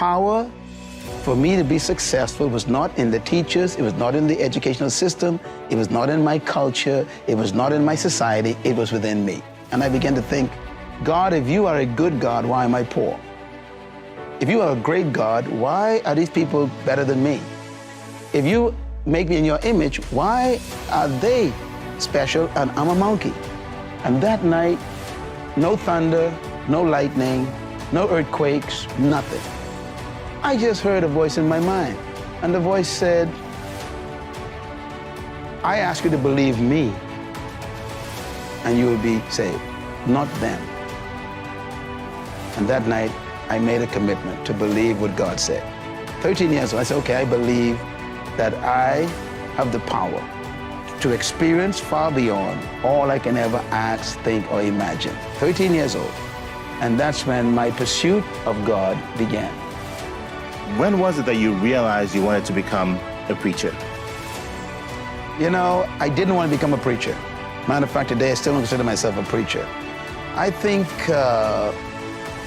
power for me to be successful was not in the teachers, it was not in the educational system, it was not in my culture, it was not in my society, it was within me. And I began to think, God, if you are a good God, why am I poor? If you are a great God, why are these people better than me? If you make me in your image, why are they special and I'm a monkey? And that night, no thunder, no lightning, no earthquakes, nothing. I just heard a voice in my mind, and the voice said, I ask you to believe me, and you will be saved, not them. And that night, I made a commitment to believe what God said. 13 years old, I said, okay, I believe that I have the power to experience far beyond all I can ever ask, think, or imagine. 13 years old. And that's when my pursuit of God began. When was it that you realized you wanted to become a preacher? You know, I didn't want to become a preacher. Matter of fact, today I still don't consider myself a preacher. I think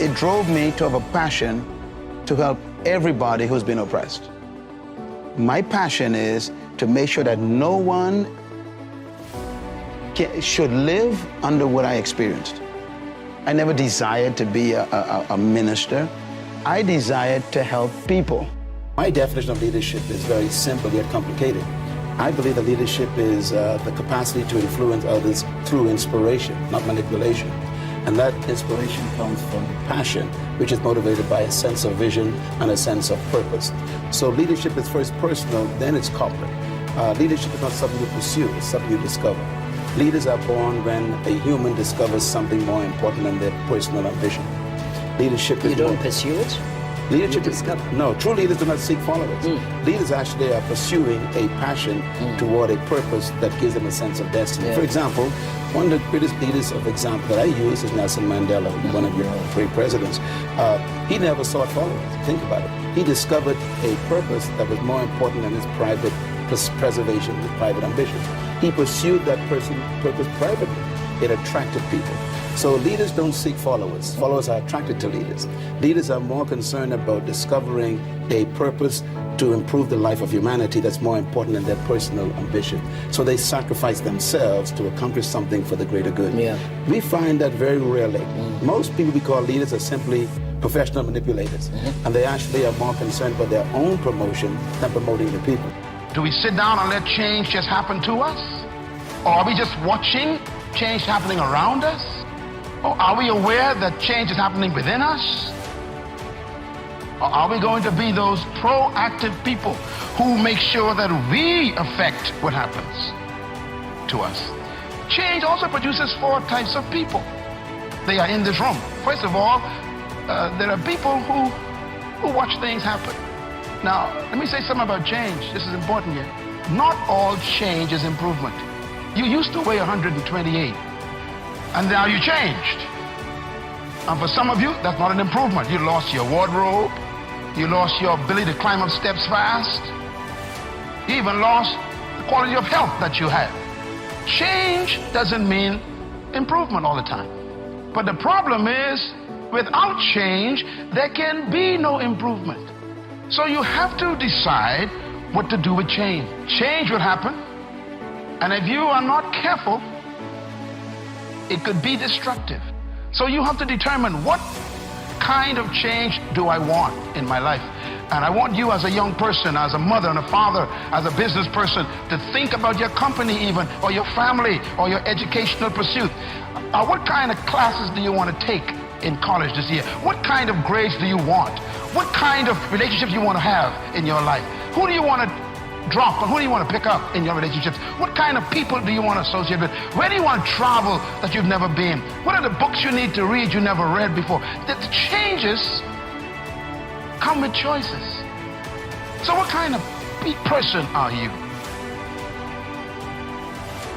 it drove me to have a passion to help everybody who's been oppressed. My passion is to make sure that no one should live under what I experienced. I never desired to be a minister. I desired to help people. My definition of leadership is very simple yet complicated. I believe that leadership is the capacity to influence others through inspiration, not manipulation. And that inspiration comes from passion, which is motivated by a sense of vision and a sense of purpose. So leadership is first personal, then it's corporate. Leadership is not something you pursue, it's something you discover. Leaders are born when a human discovers something more important than their personal ambition. Leadership is... You don't pursue it? Leadership is... No, true leaders do not seek followers. Leaders actually are pursuing a passion toward a purpose that gives them a sense of destiny. Yeah. For example, one of the greatest leaders of example that I use is Nelson Mandela, one of your great presidents. He never sought followers. Think about it. He discovered a purpose that was more important than his private preservation, his private ambition. He pursued that purpose privately. It attracted people. So leaders don't seek followers. Followers are attracted to leaders. Leaders are more concerned about discovering a purpose to improve the life of humanity that's more important than their personal ambition. So they sacrifice themselves to accomplish something for the greater good. Yeah. We find that very rarely. Most people we call leaders are simply professional manipulators. And they actually are more concerned about their own promotion than promoting the people. Do we sit down and let change just happen to us? Or are we just watching change happening around us? Or are we aware that change is happening within us? Or are we going to be those proactive people who make sure that we affect what happens to us? Change also produces 4 types of people. They are in this room. First of all, there are people who watch things happen. Now, let me say something about change. This is important here. Not all change is improvement. You used to weigh 128, and now you changed. And for some of you, that's not an improvement. You lost your wardrobe. You lost your ability to climb up steps fast. You even lost the quality of health that you had. Change doesn't mean improvement all the time. But the problem is, without change, there can be no improvement. So you have to decide what to do with change. Change will happen, and if you are not careful, it could be destructive. So you have to determine, what kind of change do I want in my life? And I want you as a young person, as a mother and a father, as a business person, to think about your company even, or your family, or your educational pursuit. What kind of classes do you want to take in college this year? What kind of grades do you want? What kind of relationships do you want to have in your life? Who do you want to drop, and who do you want to pick up in your relationships? What kind of people do you want to associate with? Where do you want to travel that you've never been? What are the books you need to read you never read before? The changes come with choices. So what kind of person are you?